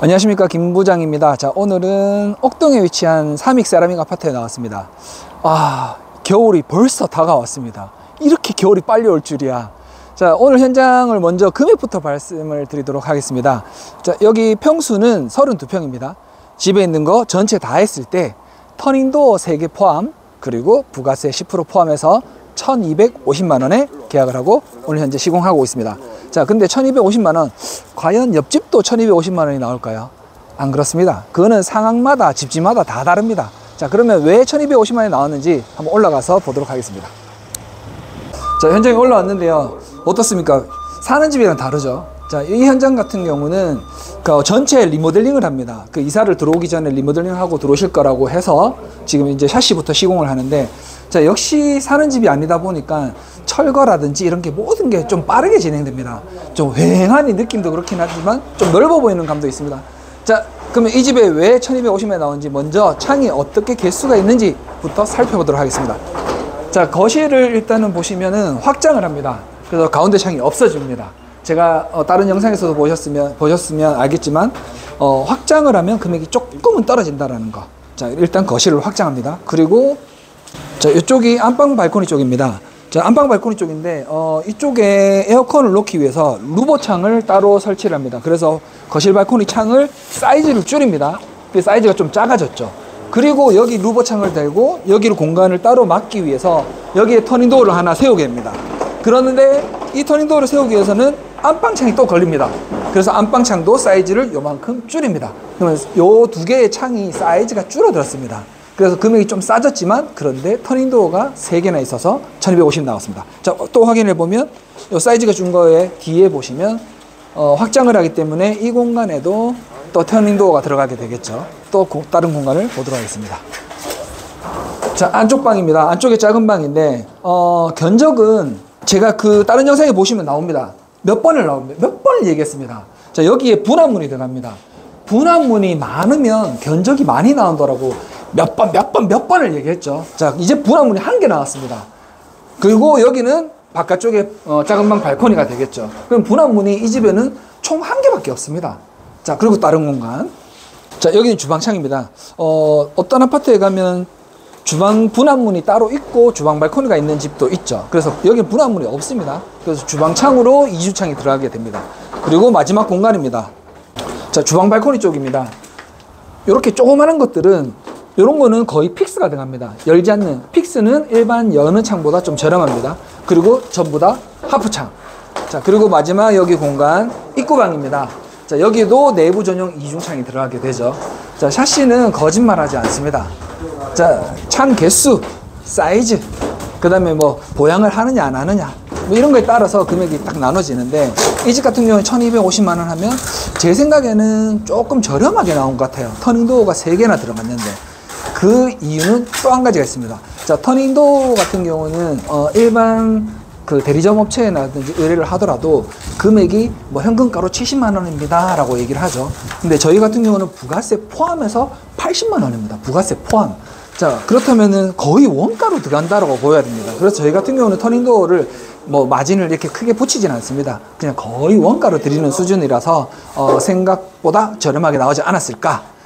안녕하십니까, 김 부장입니다. 자, 오늘은 옥동에 위치한 삼익 세라믹 아파트에 나왔습니다. 겨울이 벌써 다가왔습니다. 이렇게 겨울이 빨리 올 줄이야. 자, 오늘 현장을 먼저 금액부터 말씀을 드리도록 하겠습니다. 자, 여기 평수는 32평입니다. 집에 있는 거 전체 다 했을 때 터닝도어 3개 포함, 그리고 부가세 10% 포함해서 1250만원에 계약을 하고 오늘 현재 시공하고 있습니다. 자, 근데 1250만원, 과연 옆집도 1250만원이 나올까요? 안 그렇습니다. 그거는 상황마다 집집마다 다 다릅니다. 자, 그러면 왜 1250만원이 나왔는지 한번 올라가서 보도록 하겠습니다. 자, 현장에 올라왔는데요. 어떻습니까? 사는 집이랑 다르죠. 자, 이 현장 같은 경우는 그 전체 리모델링을 합니다. 그 이사를 들어오기 전에 리모델링을 하고 들어오실 거라고 해서 지금 이제 샤시부터 시공을 하는데, 자, 역시 사는 집이 아니다 보니까 철거라든지 이런 게 모든 게 좀 빠르게 진행됩니다. 좀 휑하니 느낌도 그렇긴 하지만 좀 넓어 보이는 감도 있습니다. 자, 그러면 이 집에 왜 1250만원에 나온지 먼저 창이 어떻게 개수가 있는지부터 살펴보도록 하겠습니다. 자, 거실을 일단은 보시면은 확장을 합니다. 그래서 가운데 창이 없어집니다. 제가 다른 영상에서도 보셨으면 알겠지만 확장을 하면 금액이 조금은 떨어진다라는 거. 자, 일단 거실을 확장합니다. 그리고 자, 이쪽이 안방 발코니 쪽입니다. 자, 안방 발코니 쪽인데 이쪽에 에어컨을 놓기 위해서 루버 창을 따로 설치를 합니다. 그래서 거실 발코니 창을 사이즈를 줄입니다. 사이즈가 좀 작아졌죠. 그리고 여기 루버 창을 달고 여기로 공간을 따로 막기 위해서 여기에 터닝도어를 하나 세우게 됩니다. 그러는데 이 터닝도어를 세우기 위해서는 안방창이 또 걸립니다. 그래서 안방창도 사이즈를 요만큼 줄입니다. 그러면 요 두 개의 창이 사이즈가 줄어들었습니다. 그래서 금액이 좀 싸졌지만, 그런데 터닝도어가 3개나 있어서 1250 나왔습니다. 자, 또 확인해 보면 요 사이즈가 준 거에 뒤에 보시면 확장을 하기 때문에 이 공간에도 또 터닝도어가 들어가게 되겠죠. 또 다른 공간을 보도록 하겠습니다. 자, 안쪽 방입니다. 안쪽에 작은 방인데 견적은 제가 그 다른 영상에 보시면 나옵니다. 몇 번을 얘기했습니다. 자, 여기에 분할문이 들어갑니다. 분할문이 많으면 견적이 많이 나온다라고 몇 번을 얘기했죠. 자, 이제 분할문이 1개 나왔습니다. 그리고 여기는 바깥쪽에 작은 방 발코니가 되겠죠. 그럼 분할문이 이 집에는 총 1개밖에 없습니다. 자, 그리고 다른 공간. 자, 여기는 주방창입니다. 어떤 아파트에 가면 주방 분할문이 따로 있고 주방 발코니가 있는 집도 있죠. 그래서 여기는 분할문이 없습니다. 그래서 주방창으로 이주창이 들어가게 됩니다. 그리고 마지막 공간입니다. 자, 주방 발코니 쪽입니다. 이렇게 조그마한 것들은, 이런 거는 거의 픽스가 들어갑니다. 열지 않는, 픽스는 일반 여는 창보다 좀 저렴합니다. 그리고 전부 다 하프창. 자, 그리고 마지막 여기 공간 입구방입니다. 자, 여기도 내부 전용 이중창이 들어가게 되죠. 자, 샤시는 거짓말하지 않습니다. 자, 창 개수, 사이즈, 그 다음에 뭐 보양을 하느냐 안 하느냐, 뭐 이런 거에 따라서 금액이 딱 나눠지는데, 이 집 같은 경우는 1250만원 하면 제 생각에는 조금 저렴하게 나온 것 같아요. 터닝도어가 3개나 들어갔는데. 그 이유는 또 한 가지가 있습니다. 자, 터닝도어 같은 경우는 일반 그 대리점 업체라든지 의뢰를 하더라도 금액이 뭐 현금가로 70만원입니다 라고 얘기를 하죠. 근데 저희 같은 경우는 부가세 포함해서 80만원입니다. 부가세 포함. 자, 그렇다면은 거의 원가로 들어간다라고 보여야 됩니다. 그래서 저희 같은 경우는 터닝도어를 뭐 마진을 이렇게 크게 붙이진 않습니다. 그냥 거의 원가로 드리는 수준이라서 생각보다 저렴하게 나오지 않았을까,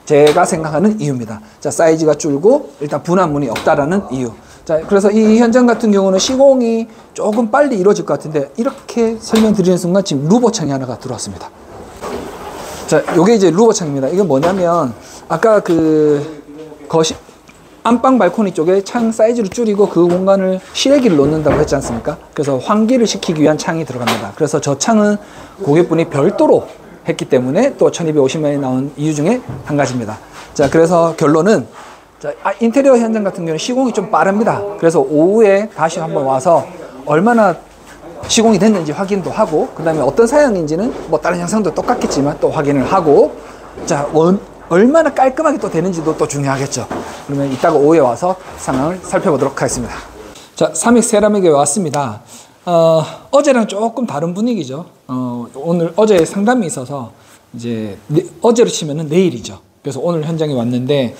제가 생각하는 이유입니다. 자, 사이즈가 줄고 일단 분할문이 없다라는 이유. 자, 그래서 이 현장 같은 경우는 시공이 조금 빨리 이루어질 것 같은데, 이렇게 설명드리는 순간 지금 루버창이 하나가 들어왔습니다. 자, 요게 이제 루버창입니다. 이게 뭐냐면 아까 그 안방 발코니 쪽에 창 사이즈를 줄이고 그 공간을 실외기를 놓는다고 했지 않습니까? 그래서 환기를 시키기 위한 창이 들어갑니다. 그래서 저 창은 고객분이 별도로 했기 때문에 또 1250만원이 나온 이유 중에 한 가지입니다. 자, 그래서 결론은, 자, 인테리어 현장 같은 경우는 시공이 좀 빠릅니다. 그래서 오후에 다시 한번 와서 얼마나 시공이 됐는지 확인도 하고, 그 다음에 어떤 사양인지는 뭐 다른 영상도 똑같겠지만 또 확인을 하고, 자, 얼마나 깔끔하게 또 되는지도 또 중요하겠죠. 그러면 이따가 오후에 와서 상황을 살펴보도록 하겠습니다. 자, 삼익 세라믹에 왔습니다. 어제랑 조금 다른 분위기죠. 어제 상담이 있어서 이제 어제로 치면은 내일이죠. 그래서 오늘 현장에 왔는데,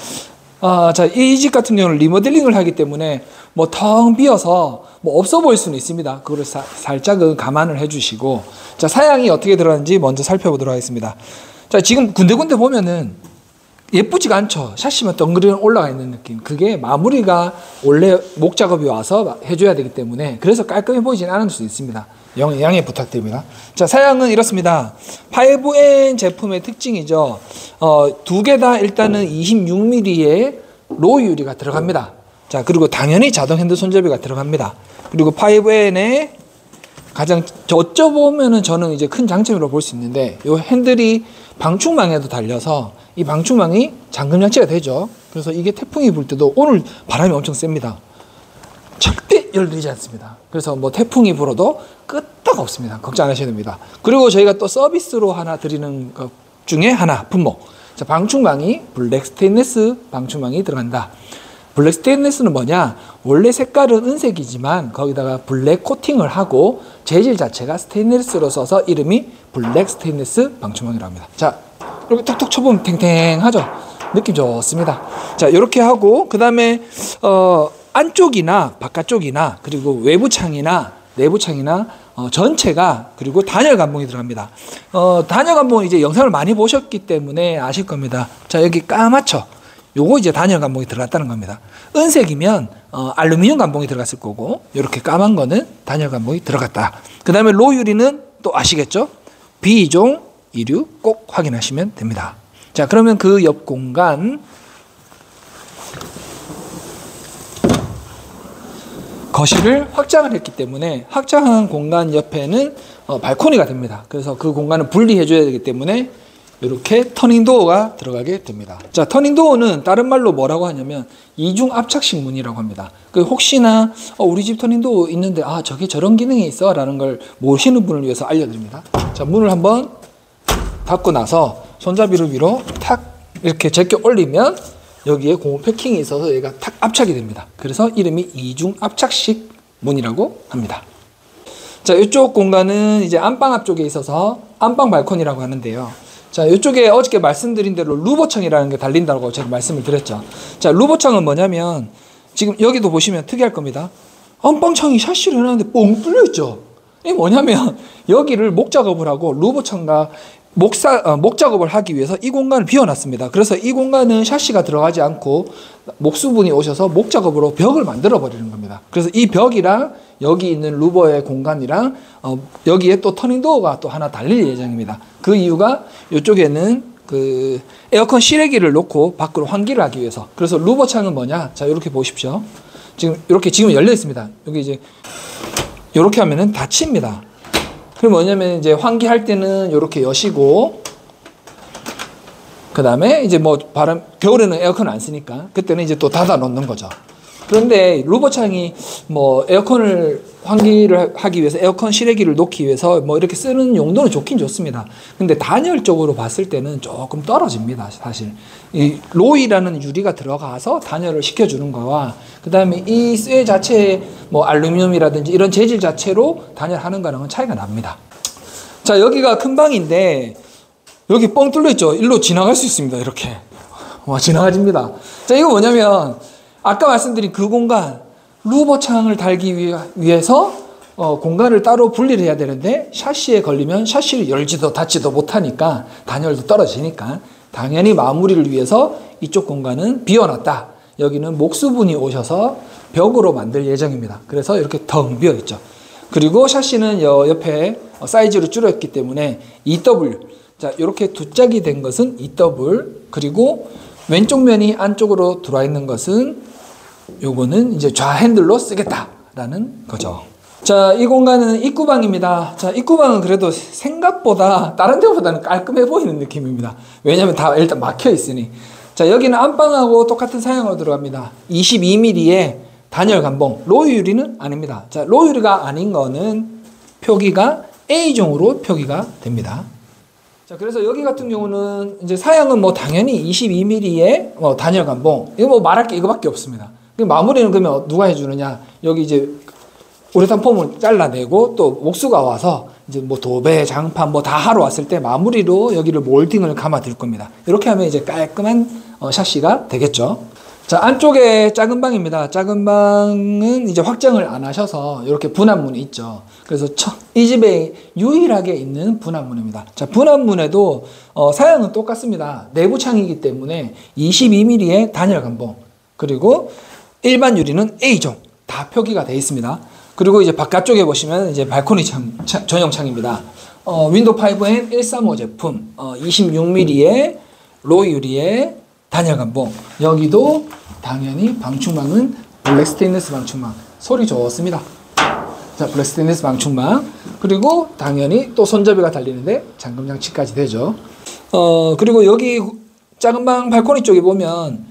자, 이 집 같은 경우는 리모델링을 하기 때문에 뭐 텅 비어서 뭐 없어 보일 수는 있습니다. 그거를 살짝은 감안을 해주시고, 자, 사양이 어떻게 들어가는지 먼저 살펴보도록 하겠습니다. 자, 지금 군데군데 보면은 예쁘지가 않죠. 샤시만 덩그리 올라가 있는 느낌. 그게 마무리가 원래 목 작업이 와서 해줘야 되기 때문에 그래서 깔끔해 보이진 않을 수 있습니다. 양해 부탁드립니다. 자, 사양은 이렇습니다. 5N 제품의 특징이죠. 두 개 다 일단은 26mm의 로우 유리가 들어갑니다. 자, 그리고 당연히 자동 핸들 손잡이가 들어갑니다. 그리고 5N의 가장 어쩌보면은 저는 이제 큰 장점이라고 볼 수 있는데, 이 핸들이 방충망에도 달려서 이 방충망이 잠금 장치가 되죠. 그래서 이게 태풍이 불 때도 오늘 바람이 엄청 셉니다. 절대 열리지 않습니다. 그래서 뭐 태풍이 불어도 끄떡 없습니다. 걱정 안 하셔야 됩니다. 그리고 저희가 또 서비스로 하나 드리는 것 중에 하나, 품목. 자, 방충망이 블랙 스테인리스 방충망이 들어간다. 블랙 스테인리스는 뭐냐? 원래 색깔은 은색이지만 거기다가 블랙 코팅을 하고 재질 자체가 스테인리스로 써서 이름이 블랙 스테인리스 방충망이라고 합니다. 자, 이렇게 툭툭 쳐보면 탱탱하죠? 느낌 좋습니다. 자, 이렇게 하고 그 다음에 안쪽이나 바깥쪽이나 그리고 외부 창이나 내부 창이나 전체가 그리고 단열 감봉이 들어갑니다. 단열 감봉은 이제 영상을 많이 보셨기 때문에 아실 겁니다. 자, 여기 까맣죠? 요거 이제 단열 감봉이 들어갔다는 겁니다. 은색이면 알루미늄 감봉이 들어갔을 거고, 이렇게 까만 거는 단열 감봉이 들어갔다. 그 다음에 로우 유리는 또 아시겠죠? B종 이류 꼭 확인하시면 됩니다. 자, 그러면 그 옆 공간 거실을 확장을 했기 때문에 확장한 공간 옆에는 발코니가 됩니다. 그래서 그 공간을 분리해 줘야 되기 때문에 이렇게 터닝도어가 들어가게 됩니다. 자, 터닝도어는 다른 말로 뭐라고 하냐면 이중 압착식 문이라고 합니다. 그 혹시나 우리 집 터닝도어 있는데 저게 저런 기능이 있어 라는 걸 모르시는 분을 위해서 알려드립니다. 자, 문을 한번 닫고 나서 손잡이를 위로 탁 이렇게 제껴 올리면 여기에 고무 패킹이 있어서 얘가 탁 압착이 됩니다. 그래서 이름이 이중 압착식 문이라고 합니다. 자, 이쪽 공간은 이제 안방 앞쪽에 있어서 안방 발코니라고 하는데요. 자, 이쪽에 어저께 말씀드린 대로 루버창이라는 게 달린다고 제가 말씀을 드렸죠. 자, 루버창은 뭐냐면 지금 여기도 보시면 특이할 겁니다. 안방창이 샤시를 해놨는데 뻥 뚫려 있죠. 이게 뭐냐면 여기를 목 작업을 하고 루버창과 목 작업을 하기 위해서 이 공간을 비워놨습니다. 그래서 이 공간은 샤시가 들어가지 않고 목수분이 오셔서 목 작업으로 벽을 만들어 버리는 겁니다. 그래서 이 벽이랑 여기 있는 루버의 공간이랑 여기에 또 터닝도어가 또 하나 달릴 예정입니다. 그 이유가 이쪽에는 그 에어컨 실외기를 놓고 밖으로 환기를 하기 위해서. 그래서 루버 창은 뭐냐? 자, 이렇게 보십시오. 지금 열려 있습니다. 여기 이제 이렇게 하면은 닫힙니다. 그럼 뭐냐면 이제 환기할 때는 이렇게 여시고, 그 다음에 이제 뭐 겨울에는 에어컨 안 쓰니까 그때는 이제 또 닫아 놓는 거죠. 그런데 루버창이 뭐 에어컨을 환기를 하기 위해서 에어컨 실외기를 놓기 위해서 뭐 이렇게 쓰는 용도는 좋긴 좋습니다. 근데 단열적으로 봤을 때는 조금 떨어집니다. 사실 이 로이라는 유리가 들어가서 단열을 시켜주는 거와 그 다음에 이 쇠 자체에 뭐 알루미늄이라든지 이런 재질 자체로 단열하는 거랑은 차이가 납니다. 자, 여기가 큰 방인데 여기 뻥 뚫려 있죠. 일로 지나갈 수 있습니다. 이렇게 지나가집니다. 자, 이거 뭐냐면 아까 말씀드린 그 공간, 루버창을 달기 위해서 공간을 따로 분리를 해야 되는데 샤시에 걸리면 샤시를 열지도 닫지도 못하니까 단열도 떨어지니까 당연히 마무리를 위해서 이쪽 공간은 비워놨다. 여기는 목수분이 오셔서 벽으로 만들 예정입니다. 그래서 이렇게 텅 비어 있죠. 그리고 샤시는 옆에 사이즈를 줄였기 때문에 EW, 자, 이렇게 두 짝이 된 것은 EW, 그리고 왼쪽 면이 안쪽으로 들어와 있는 것은 요거는 이제 좌핸들로 쓰겠다라는 거죠. 자, 이 공간은 입구방입니다. 자, 입구방은 그래도 생각보다 다른 데보다는 깔끔해 보이는 느낌입니다. 왜냐면 다 일단 막혀 있으니. 자, 여기는 안방하고 똑같은 사양으로 들어갑니다. 22mm의 단열 감봉. 로우 유리는 아닙니다. 자, 로우 유리가 아닌 거는 표기가 A종으로 표기가 됩니다. 자, 그래서 여기 같은 경우는 이제 사양은 뭐 당연히 22mm의 단열 감봉. 이거 뭐 말할 게 이거밖에 없습니다. 마무리는 그러면 누가 해주느냐? 여기 이제 우레탄 폼을 잘라내고 또 목수가 와서 이제 뭐 도배, 장판 뭐 다 하러 왔을 때 마무리로 여기를 몰딩을 감아 드릴 겁니다. 이렇게 하면 이제 깔끔한 샤시가 되겠죠. 자, 안쪽에 작은 방입니다. 작은 방은 이제 확장을 안 하셔서 이렇게 분할문이 있죠. 그래서 이 집에 유일하게 있는 분할문입니다. 자, 분할문에도 사양은 똑같습니다. 내부 창이기 때문에 22mm의 단열 감봉, 그리고 일반 유리는 A종 다 표기가 되어 있습니다. 그리고 이제 바깥쪽에 보시면 이제 발코니 전용 창입니다. 윈도우 5N 135 제품, 26mm의 로우 유리의 단열 감봉. 여기도 당연히 방충망은 블랙 스테인리스 방충망. 소리 좋습니다. 자, 블랙 스테인리스 방충망. 그리고 당연히 또 손잡이가 달리는데 잠금 장치까지 되죠. 그리고 여기 작은 방 발코니 쪽에 보면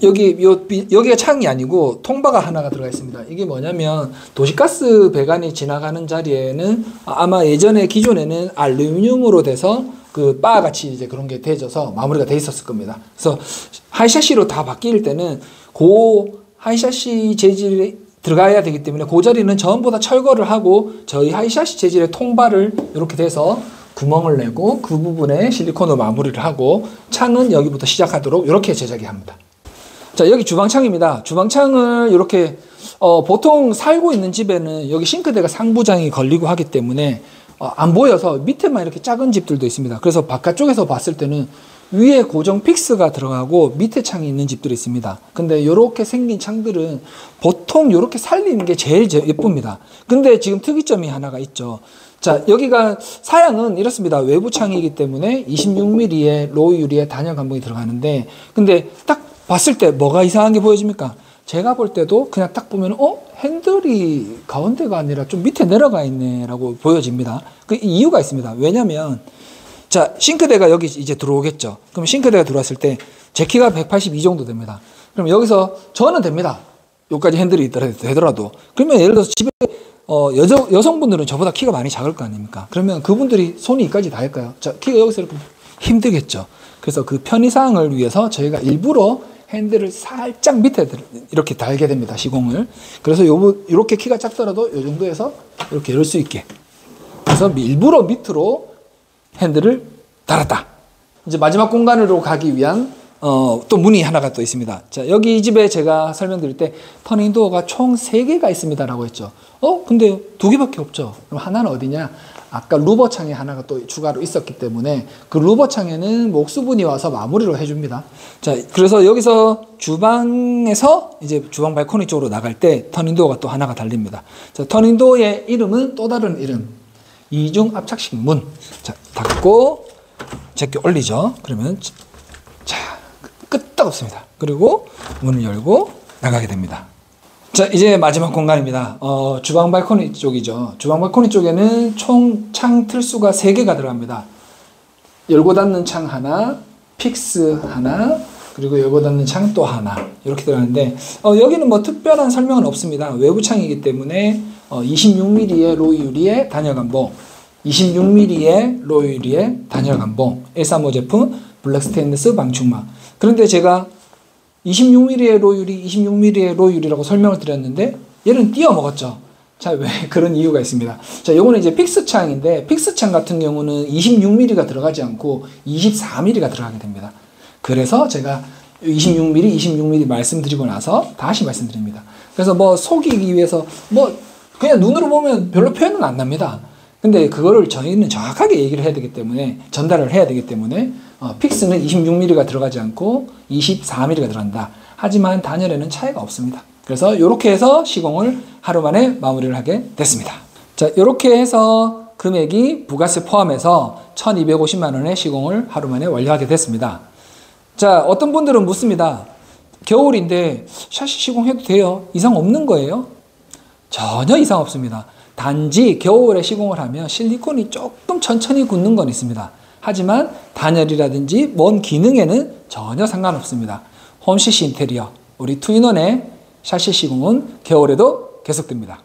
여기가 창이 아니고 통바가 하나가 들어가 있습니다. 이게 뭐냐면 도시가스 배관이 지나가는 자리에는 아마 예전에 기존에는 알루미늄으로 돼서 그 바 같이 이제 그런 게 대져서 마무리가 돼 있었을 겁니다. 그래서 하이샤시로 다 바뀔 때는 하이샤시 재질이 들어가야 되기 때문에 그 자리는 전부 다 철거를 하고 저희 하이샤시 재질의 통바를 이렇게 돼서 구멍을 내고 그 부분에 실리콘으로 마무리를 하고 창은 여기부터 시작하도록 이렇게 제작이 합니다. 자, 여기 주방창입니다. 주방창을 이렇게 보통 살고 있는 집에는 여기 싱크대가 상부장이 걸리고 하기 때문에 안 보여서 밑에만 이렇게 작은 집들도 있습니다. 그래서 바깥쪽에서 봤을 때는 위에 고정 픽스가 들어가고 밑에 창이 있는 집들이 있습니다. 근데 이렇게 생긴 창들은 보통 이렇게 살리는 게 제일 예쁩니다. 근데 지금 특이점이 하나가 있죠. 자, 여기가 사양은 이렇습니다. 외부 창이기 때문에 26mm의 로우 유리의 단열 감봉이 들어가는데, 근데 딱 봤을 때 뭐가 이상한 게 보여집니까? 제가 볼 때도 그냥 딱 보면 핸들이 가운데가 아니라 좀 밑에 내려가 있네 라고 보여집니다. 그 이유가 있습니다. 왜냐면 자, 싱크대가 여기 이제 들어오겠죠. 그럼 싱크대가 들어왔을 때 제 키가 182 정도 됩니다. 그럼 여기서 저는 됩니다. 여기까지 핸들이 되더라도. 그러면 예를 들어서 집에 여성분들은 저보다 키가 많이 작을 거 아닙니까? 그러면 그분들이 손이 이까지 닿을까요? 자, 키가 여기서 이렇게 힘들겠죠. 그래서 그 편의사항을 위해서 저희가 일부러 핸들을 살짝 밑에 이렇게 달게 됩니다. 시공을. 그래서 이렇게 키가 작더라도 이 정도에서 이렇게 열 수 있게. 그래서 일부러 밑으로 핸들을 달았다. 이제 마지막 공간으로 가기 위한 또 문이 하나가 또 있습니다. 자, 여기 이 집에 제가 설명드릴 때 터닝도어가 총 3개가 있습니다라고 했죠. 근데 2개밖에 없죠. 그럼 하나는 어디냐? 아까 루버 창에 하나가 또 추가로 있었기 때문에 그 루버 창에는 목수분이 와서 마무리를 해줍니다. 자, 그래서 여기서 주방에서 이제 주방 발코니 쪽으로 나갈 때 터닝도어가 또 하나가 달립니다. 자, 터닝도어의 이름은 또 다른 이름. 이중 압착식 문. 자, 닫고 제껴 올리죠. 그러면 자, 끄떡없습니다. 그리고 문을 열고 나가게 됩니다. 자, 이제 마지막 공간입니다. 주방 발코니 쪽이죠. 주방 발코니 쪽에는 총 창 틀수가 3개가 들어갑니다. 열고 닫는 창 하나, 픽스 하나, 그리고 열고 닫는 창 또 하나, 이렇게 들어가는데 여기는 뭐 특별한 설명은 없습니다. 외부 창이기 때문에 26mm의 로우 유리의 단열 감봉, 26mm의 로우 유리의 단열 감봉, 135 제품 블랙 스테인리스 방충망. 그런데 제가 26mm의 로유리, 26mm의 로유리라고 설명을 드렸는데 얘는 띄어 먹었죠. 자, 왜? 그런 이유가 있습니다. 자, 요거는 이제 픽스 창인데 픽스 창 같은 경우는 26mm가 들어가지 않고 24mm가 들어가게 됩니다. 그래서 제가 26mm, 26mm 말씀드리고 나서 다시 말씀드립니다. 그래서 뭐 속이기 위해서 뭐 그냥 눈으로 보면 별로 표현은 안 납니다. 근데 그거를 저희는 정확하게 얘기를 해야 되기 때문에 전달을 해야 되기 때문에 픽스는 26mm가 들어가지 않고 24mm가 들어간다. 하지만 단열에는 차이가 없습니다. 그래서 이렇게 해서 시공을 하루 만에 마무리를 하게 됐습니다. 자, 이렇게 해서 금액이 부가세 포함해서 1250만 원의 시공을 하루 만에 완료하게 됐습니다. 자, 어떤 분들은 묻습니다. 겨울인데 샤시 시공해도 돼요? 이상 없는 거예요? 전혀 이상 없습니다. 단지 겨울에 시공을 하면 실리콘이 조금 천천히 굳는 건 있습니다. 하지만 단열이라든지 뭔 기능에는 전혀 상관없습니다. 홈CC 인테리어, 우리 투인원의 샤시 시공은 겨울에도 계속됩니다.